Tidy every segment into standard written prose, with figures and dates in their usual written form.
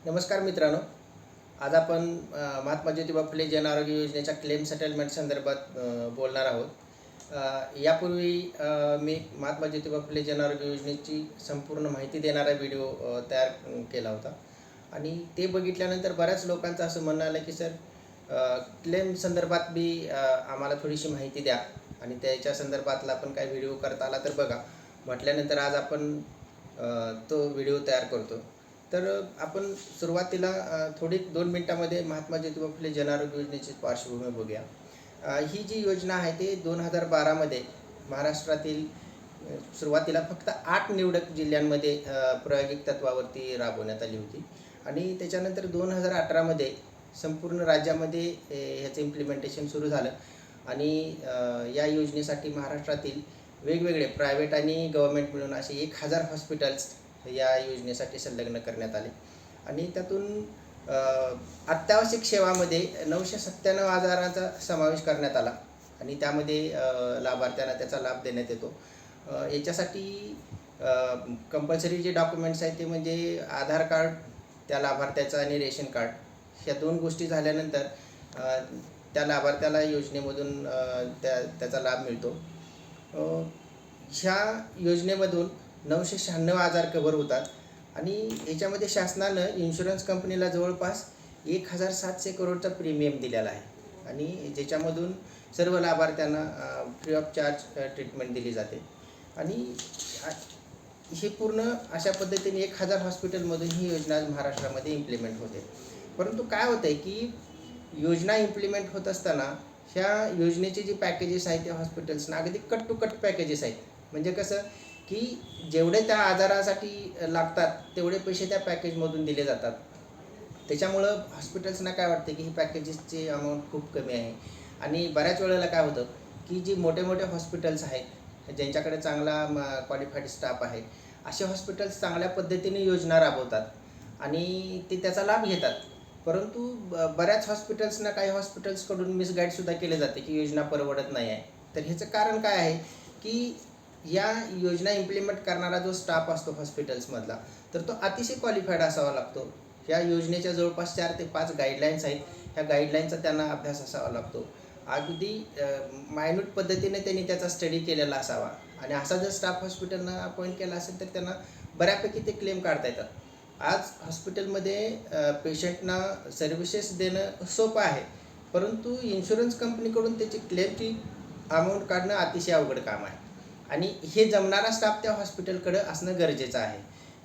नमस्कार मित्रांनो. आज आपण महात्मा ज्योतिबा फुले जन आरोग्य योजनेच्या क्लेम सेटलमेंट संदर्भात बोलणार आहोत. यापूर्वी मी महात्मा ज्योतिबा फुले जन आरोग्य योजनेची संपूर्ण माहिती देणारा व्हिडिओ तयार केला होता आणि ते बघितल्यानंतर बऱ्याच लोकांचं असं म्हणणं आलं की सर क्लेम संदर्भात बी आम्हाला थोडीशी माहिती द्या आणि त्याच्या संदर्भातला आपण काय व्हिडिओ करता आला तर बघा. म्हटल्यानंतर आज आपण तो व्हिडिओ तयार करतो. तर आपण सुरुवातीला थोडी 2 मिनिटांमध्ये महात्मा ज्योतिबा फुले जन आरोग्य योजनेची पार्श्वभूमी बघूया. ही जी योजना आहे ती 2012मध्ये महाराष्ट्रातील सुरुवातीला फक्त 8 निवडक जिल्ह्यांमध्ये प्रायोगिक तत्त्वावरती राबवण्यात आली होती आणि त्याच्यानंतर 2018मध्ये संपूर्ण राज्यामध्ये ह्याचं इम्प्लिमेंटेशन सुरू झालं आणि या योजनेसाठी महाराष्ट्रातील वेगवेगळे प्रायव्हेट आणि गव्हर्मेंट मिळून असे 1000 हॉस्पिटल्स या योजनेसाठी संलग्न करण्यात आले आणि त्यातून अत्यावश्यक सेवामध्ये 997 आजारांचा समावेश करण्यात आला आणि त्यामध्ये लाभार्थ्यांना त्याचा लाभ देण्यात येतो. याच्यासाठी कंपल्सरी जे डॉक्युमेंट्स आहेत ते म्हणजे आधार कार्ड त्या लाभार्थ्याचं आणि रेशन कार्ड, ह्या 2 गोष्टी झाल्यानंतर त्या लाभार्थ्याला योजनेमधून त्याचा लाभ मिळतो. ह्या योजनेमधून 996 आजार कव्हर होतात आणि याच्यामध्ये शासनानं इन्शुरन्स कंपनीला जवळपास 1700 करोडचा प्रीमियम दिलेला आहे आणि ज्याच्यामधून सर्व लाभार्थ्यांना फ्री ऑफ चार्ज ट्रीटमेंट दिली जाते आणि ही पूर्ण अशा पद्धतीने 1000 हॉस्पिटलमधून ही योजना आज महाराष्ट्रामध्ये इम्प्लिमेंट होते. परंतु काय होतं आहे की योजना इम्प्लिमेंट होत असताना ह्या योजनेचे जे पॅकेजेस आहेत त्या हॉस्पिटल्सना अगदी कट टू कट पॅकेजेस आहेत. म्हणजे कसं की जेवढे त्या आजारासाठी लागतात तेवढे पैसे त्या पॅकेजमधून दिले जातात. त्याच्यामुळं हॉस्पिटल्सना काय वाटते की ही पॅकेजेसची अमाऊंट खूप कमी आहे आणि बऱ्याच वेळेला काय होतं की जी मोठे मोठे हॉस्पिटल्स आहेत ज्यांच्याकडे चांगला क्वालिफाईड स्टाफ आहे, असे हॉस्पिटल्स चांगल्या पद्धतीने योजना राबवतात आणि ते त्याचा लाभ घेतात. परंतु बऱ्याच हॉस्पिटल्सना काही हॉस्पिटल्सकडून मिसगाईडसुद्धा केले जाते की योजना परवडत नाही आहे. तर ह्याचं कारण काय आहे की या योजना इम्प्लिमेंट करणारा जो स्टाफ असतो हॉस्पिटल्समधला तर तो अतिशय क्वालिफाईड असावा लागतो. ह्या योजनेच्या जवळपास 4 ते 5 गाईडलाईन्स आहेत. ह्या गाईडलाईनचा त्यांना अभ्यास असावा लागतो. अगदी मायन्यूट पद्धतीने त्यांनी त्याचा स्टडी केलेला असावा आणि असा जर स्टाफ हॉस्पिटलनं अपॉइंट केला असेल तर त्यांना बऱ्यापैकी ते क्लेम काढता येतात. आज हॉस्पिटलमध्ये पेशंटना सर्व्हिसेस देणं सोपं आहे, परंतु इन्शुरन्स कंपनीकडून त्याची क्लेमची अमाऊंट काढणं अतिशय अवघड काम आहे आणि हे जमणारा स्टाफ त्या हॉस्पिटलकडं असणं गरजेचं आहे.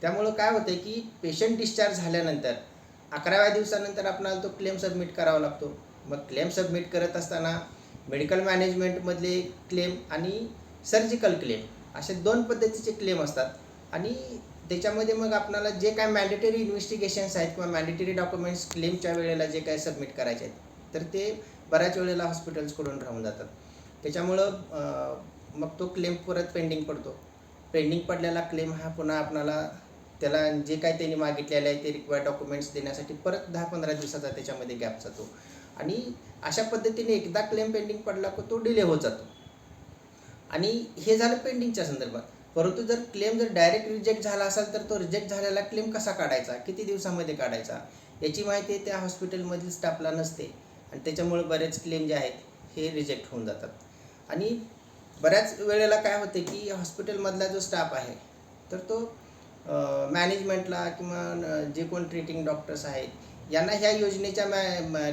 त्यामुळं काय होतं आहे की पेशंट डिस्चार्ज झाल्यानंतर 11व्या दिवसानंतर आपल्याला तो क्लेम सबमिट करावा लागतो. मग क्लेम सबमिट करत असताना मेडिकल मॅनेजमेंटमधले क्लेम आणि सर्जिकल क्लेम असे 2 पद्धतीचे क्लेम असतात आणि त्याच्यामध्ये मग आपल्याला जे काय मॅन्डेटरी इन्व्हेस्टिगेशन्स आहेत किंवा मॅन्डेटरी डॉक्युमेंट्स क्लेमच्या वेळेला जे काय सबमिट करायचे आहेत तर ते बऱ्याच वेळेला हॉस्पिटल्सकडून राहून जातात. त्याच्यामुळं मग तो क्लेम परत पेंडिंग पडतो. पेंडिंग पडलेला क्लेम हा पुन्हा आपल्याला त्याला जे काय त्यांनी मागितलेलं आहे ते रिक्वायर्ड डॉक्युमेंट्स देण्यासाठी परत 10-15 दिवसाचा त्याच्यामध्ये गॅप जातो आणि अशा पद्धतीने एकदा क्लेम पेंडिंग पडला की तो डिले होत जातो आणि हे झालं पेंडिंगच्या संदर्भात. परंतु जर क्लेम डायरेक्ट रिजेक्ट झाला असेल तर तो रिजेक्ट झालेला क्लेम कसा काढायचा, किती दिवसामध्ये काढायचा, याची माहिती त्या हॉस्पिटलमधील स्टाफला नसते आणि त्याच्यामुळे बरेच क्लेम जे आहेत हे रिजेक्ट होऊन जातात. आणि बऱ्याच वेळेला काय होते की हॉस्पिटलमधला जो स्टाफ आहे तर तो मॅनेजमेंटला किंवा जे कोण ट्रीटिंग डॉक्टर्स आहेत यांना ह्या योजनेच्या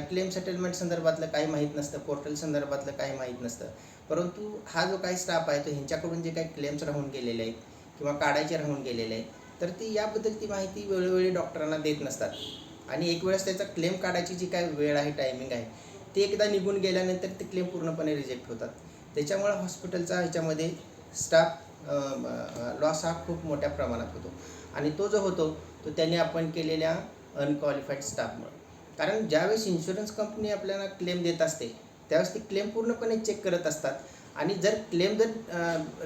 क्लेम सेटलमेंट संदर्भातलं काही माहीत नसतं, पोर्टल संदर्भातलं काही माहीत नसतं. परंतु हा जो काही स्टाफ आहे तो ह्यांच्याकडून जे काही क्लेम्स राहून गेलेले आहेत किंवा काढायचे राहून गेलेले आहेत तर ती याबद्दल ती माहिती वेळोवेळी डॉक्टरांना देत नसतात आणि एक वेळेस त्याचा क्लेम काढायची जी काही वेळ आहे, टायमिंग आहे, ती एकदा निघून गेल्यानंतर ते क्लेम पूर्णपणे रिजेक्ट होतात. त्याच्यामुळे हॉस्पिटलचा ह्याच्यामध्ये स्टाफ लॉस हा खूप मोठ्या प्रमाणात होतो आणि तो जो होतो तो त्यांनी आपण केलेल्या अनक्वालिफाईड स्टाफमुळे. कारण ज्यावेळेस इन्शुरन्स कंपनी आपल्याला क्लेम देत असते त्यावेळेस ती क्लेम पूर्णपणे चेक करत असतात आणि जर क्लेम जर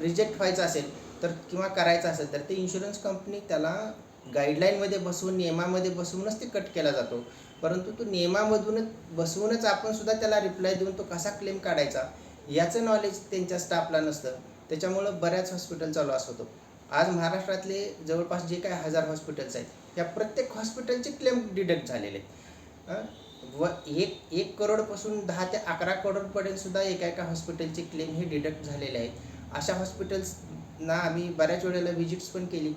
रिजेक्ट व्हायचा असेल तर किंवा करायचा असेल तर ते इन्शुरन्स कंपनी त्याला गाईडलाईनमध्ये बसवून नियमामध्ये बसवूनच ते कट केला जातो. परंतु तो नियमामधूनच बसवूनच आपण सुद्धा त्याला रिप्लाय देऊन तो कसा क्लेम काढायचा याचं नॉलेज त्यांच्या स्टाफला नसतं. त्याच्यामुळं बऱ्याच हॉस्पिटलचा लॉस होतो. आज महाराष्ट्रातले जवळपास जे काही 1000 हॉस्पिटल्स आहेत या प्रत्येक हॉस्पिटलचे क्लेम डिडक्ट झालेले आहेत. व एक करोडपासून 10 ते 11 करोडपर्यंत सुद्धा एका हॉस्पिटलचे क्लेम हे डिडक्ट झालेले आहेत. अशा हॉस्पिटल्सना आम्ही बऱ्याच वेळेला व्हिजिट्स पण केली,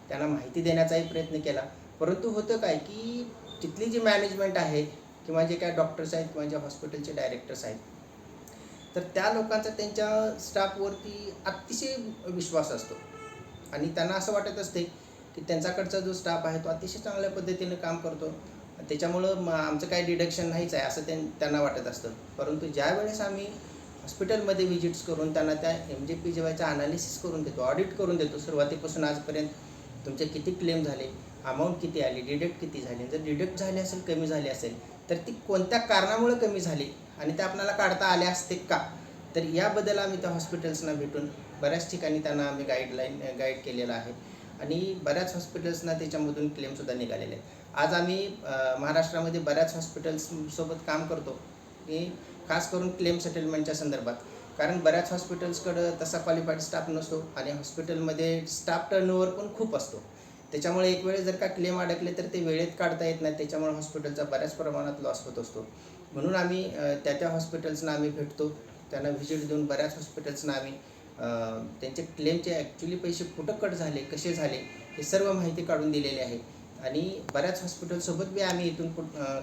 त्यांना माहिती देण्याचाही प्रयत्न केला. परंतु होतं काय की तिथली जी मॅनेजमेंट आहे किंवा जे काय डॉक्टर्स आहेत किंवा जे हॉस्पिटलचे डायरेक्टर्स आहेत, तर त्या लोकांचा त्यांच्या स्टाफवरती अतिशय विश्वास असतो आणि त्यांना असं वाटत असते की त्यांच्याकडचा जो स्टाफ आहे तो अतिशय चांगल्या पद्धतीने काम करतो, त्याच्यामुळं आमचं काही डिडक्शन नाहीच आहे असं त्यांना वाटत असतं. परंतु ज्या वेळेस आम्ही हॉस्पिटलमध्ये व्हिजिट्स करून त्यांना त्या MJPGYचा अनालिसिस करून देतो, ऑडिट करून देतो, सुरुवातीपासून आजपर्यंत तुमचे किती क्लेम झाले, अमाऊंट किती आली, डिडक्ट किती झाली, जर डिडक्ट झाली असेल, कमी झाली असेल तर ती कोणत्या कारणामुळे कमी झाली आणि ते आपल्याला काढता आले असते का, तर याबद्दल आम्ही त्या हॉस्पिटल्सना भेटून बऱ्याच ठिकाणी त्यांना आम्ही गाईड केलेलं आहे आणि बऱ्याच हॉस्पिटल्सना त्याच्यामधून क्लेमसुद्धा निघालेले आहेत. आज आम्ही महाराष्ट्रामध्ये बऱ्याच हॉस्पिटल्ससोबत काम करतो की खास करून क्लेम सेटलमेंटच्या संदर्भात, कारण बऱ्याच हॉस्पिटल्सकडं तसा क्वालिफाईड स्टाफ नसतो आणि हॉस्पिटलमध्ये स्टाफ टर्नओव्हर पण खूप असतो. त्याच्यामुळे एक वेळेस जर का क्लेम अडकले तर ते वेळेत काढता येत नाही, त्याच्यामुळे हॉस्पिटलचा बऱ्याच प्रमाणात लॉस होत असतो. म्हणून आम्ही त्या हॉस्पिटल्सना आम्ही भेटतो, त्यांना व्हिजिट देऊन बऱ्याच हॉस्पिटल्सना आम्ही त्यांचे क्लेमचे ॲक्च्युली पैसे कुठं कट झाले, कसे झाले हे सर्व माहिती काढून दिलेली आहे आणि बऱ्याच हॉस्पिटलसोबत बी आम्ही इथून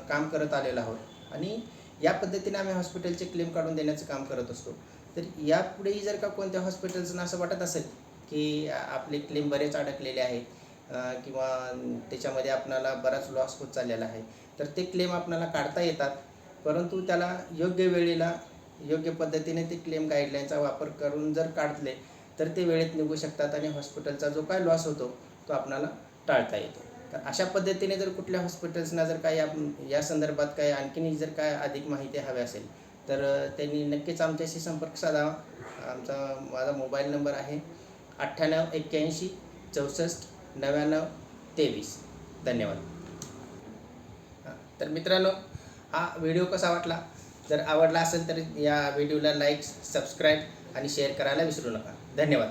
काम करत आलेलो आहोत आणि या पद्धतीने आम्ही हॉस्पिटलचे क्लेम काढून देण्याचं काम करत असतो. तर यापुढेही जर का कोणत्या हॉस्पिटल्सना असं वाटत असेल की आपले क्लेम बरेच अडकलेले आहेत किंवा त्याच्यामध्ये आपल्याला बराच लॉस होत चाललेला आहे, तर ते क्लेम आपल्याला काढता येतात, परंतु त्याला योग्य वेळेला योग्य पद्धतीने ते क्लेम गाईडलाईनचा वापर करून जर काढले तर ते वेळेत निघू शकतात आणि हॉस्पिटलचा जो काय लॉस होतो तो आपल्याला टाळता येतो. तर अशा पद्धतीने जर कुठल्या हॉस्पिटल्सना जर काही या संदर्भात काही आणखीन जर काय अधिक माहिती हवी असेल तर त्यांनी नक्कीच आमच्याशी संपर्क साधावा. माझा मोबाईल नंबर आहे 9881 64 99 23. धन्यवाद. तर मित्रांनो, हा व्हिडिओ कसा वाटला, जर आवडला असेल तर या व्हिडिओला लाईक, सबस्क्राईब आणि शेअर करायला विसरू नका. धन्यवाद.